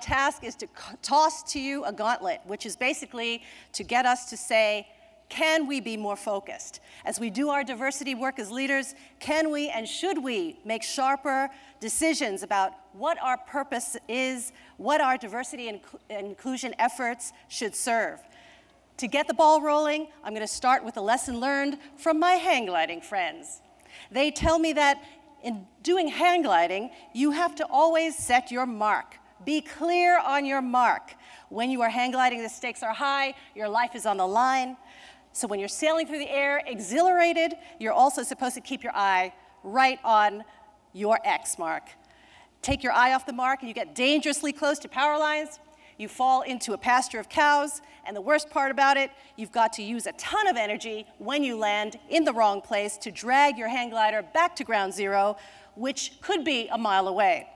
task is to toss to you a gauntlet, which is basically to get us to say, can we be more focused? As we do our diversity work as leaders, can we and should we make sharper decisions about what our purpose is, what our diversity and inclusion efforts should serve? To get the ball rolling, I'm going to start with a lesson learned from my hang gliding friends. They tell me that in doing hang gliding, you have to always set your mark. Be clear on your mark. When you are hang gliding, the stakes are high, your life is on the line. So when you're sailing through the air, exhilarated, you're also supposed to keep your eye right on your X mark. Take your eye off the mark and you get dangerously close to power lines, you fall into a pasture of cows, and the worst part about it, you've got to use a ton of energy when you land in the wrong place to drag your hang glider back to ground zero, which could be a mile away.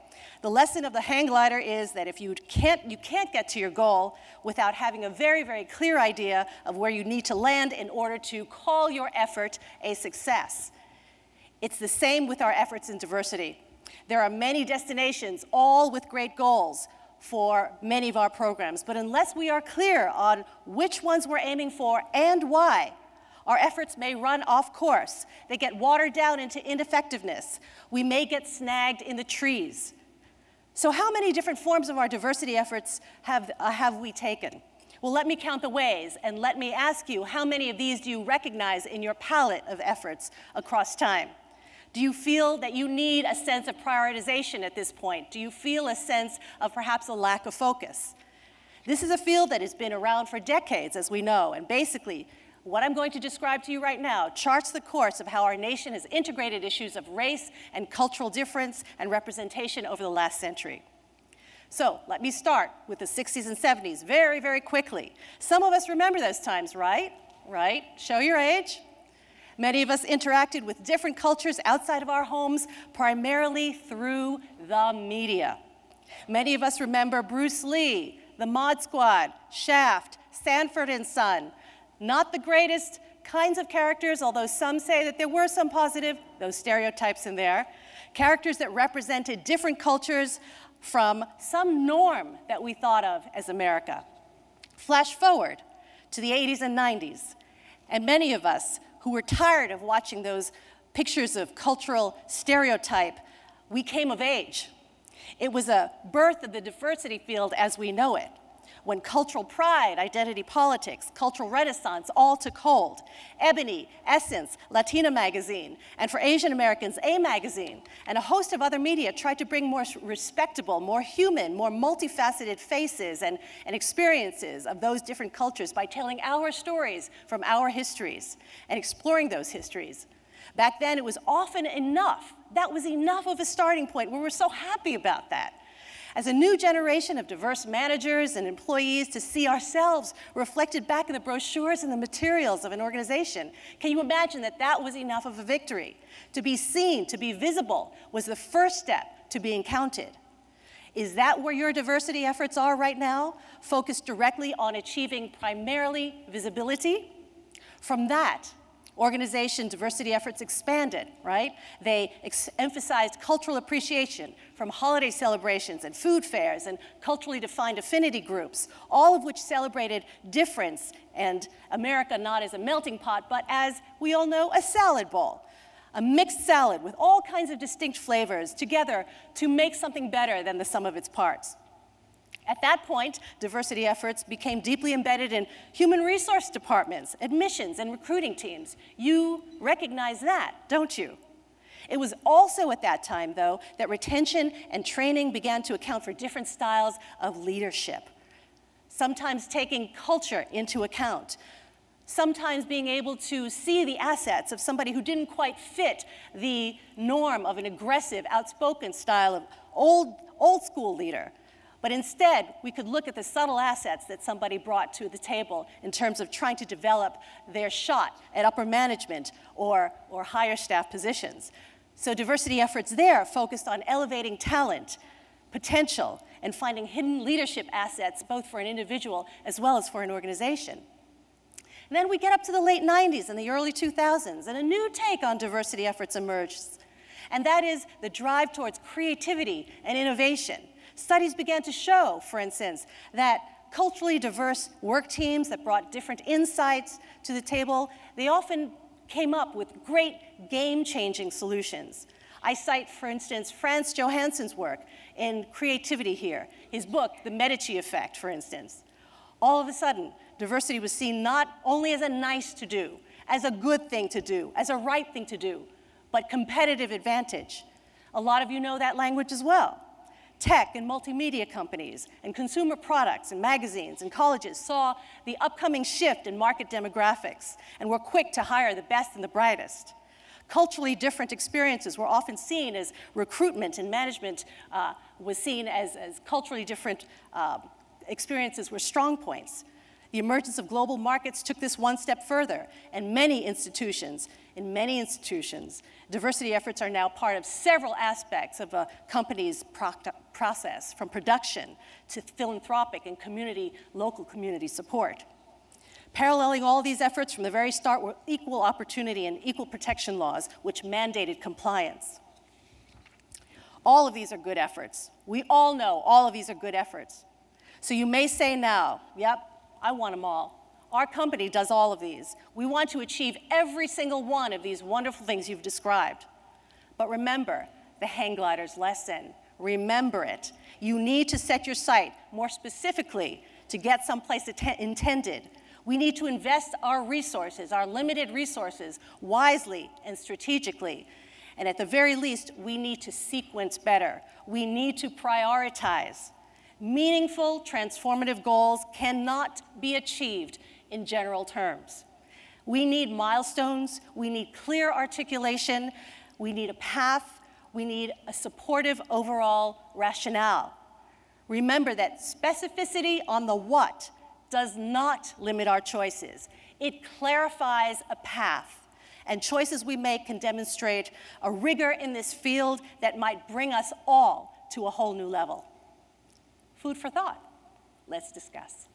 The lesson of the hang glider is that if you can't get to your goal without having a very, very clear idea of where you need to land in order to call your effort a success. It's the same with our efforts in diversity. There are many destinations, all with great goals for many of our programs, but unless we are clear on which ones we're aiming for and why, our efforts may run off course. They get watered down into ineffectiveness. We may get snagged in the trees. So how many different forms of our diversity efforts have we taken? Well, let me count the ways, and let me ask you, how many of these do you recognize in your palette of efforts across time? Do you feel that you need a sense of prioritization at this point? Do you feel a sense of perhaps a lack of focus? This is a field that has been around for decades, as we know, and basically, what I'm going to describe to you right now charts the course of how our nation has integrated issues of race and cultural difference and representation over the last century. So let me start with the 60s and 70s very, very quickly. Some of us remember those times, right? Right? Show your age. Many of us interacted with different cultures outside of our homes, primarily through the media. Many of us remember Bruce Lee, the Mod Squad, Shaft, Sanford and Son. Not the greatest kinds of characters, although some say that there were some positive, those stereotypes in there. Characters that represented different cultures from some norm that we thought of as America. Flash forward to the 80s and 90s, and many of us who were tired of watching those pictures of cultural stereotype, we came of age. It was a birth of the diversity field as we know it, when cultural pride, identity politics, cultural renaissance all took hold. Ebony, Essence, Latina Magazine, and for Asian Americans, A Magazine, and a host of other media tried to bring more respectable, more human, more multifaceted faces and experiences of those different cultures by telling our stories from our histories and exploring those histories. Back then, it was often enough. That was enough of a starting point. We were so happy about that. As a new generation of diverse managers and employees, to see ourselves reflected back in the brochures and the materials of an organization, can you imagine that that was enough of a victory? To be seen, to be visible, was the first step to being counted. Is that where your diversity efforts are right now? Focused directly on achieving primarily visibility? From that, organization diversity efforts expanded, right? They emphasized cultural appreciation from holiday celebrations and food fairs and culturally defined affinity groups, all of which celebrated difference and America not as a melting pot, but as we all know, a salad bowl. A mixed salad with all kinds of distinct flavors together to make something better than the sum of its parts. At that point, diversity efforts became deeply embedded in human resource departments, admissions, and recruiting teams. You recognize that, don't you? It was also at that time, though, that retention and training began to account for different styles of leadership, sometimes taking culture into account, sometimes being able to see the assets of somebody who didn't quite fit the norm of an aggressive, outspoken style of old school leader. But instead, we could look at the subtle assets that somebody brought to the table in terms of trying to develop their shot at upper management or higher staff positions. So diversity efforts there focused on elevating talent, potential, and finding hidden leadership assets both for an individual as well as for an organization. And then we get up to the late 90s and the early 2000s, and a new take on diversity efforts emerged. And that is the drive towards creativity and innovation. Studies began to show, for instance, that culturally diverse work teams that brought different insights to the table, they often came up with great game-changing solutions. I cite, for instance, Frans Johansson's work in creativity here, his book, The Medici Effect, for instance. All of a sudden, diversity was seen not only as a nice to do, as a good thing to do, as a right thing to do, but competitive advantage. A lot of you know that language as well. Tech and multimedia companies and consumer products and magazines and colleges saw the upcoming shift in market demographics and were quick to hire the best and the brightest. Culturally different experiences were often seen as recruitment, and management was seen as culturally different experiences were strong points. The emergence of global markets took this one step further, and in many institutions, diversity efforts are now part of several aspects of a company's process, from production to philanthropic and local community support. Paralleling all these efforts from the very start were equal opportunity and equal protection laws, which mandated compliance. All of these are good efforts. We all know all of these are good efforts. So you may say now, yep, I want them all. Our company does all of these. We want to achieve every single one of these wonderful things you've described. But remember the hang gliders lesson. Remember it. You need to set your sight more specifically to get someplace intended. We need to invest our resources, our limited resources, wisely and strategically. And at the very least, we need to sequence better. We need to prioritize. Meaningful, transformative goals cannot be achieved in general terms. We need milestones, we need clear articulation, we need a path, we need a supportive overall rationale. Remember that specificity on the what does not limit our choices. It clarifies a path, and choices we make can demonstrate a rigor in this field that might bring us all to a whole new level. Food for thought. Let's discuss.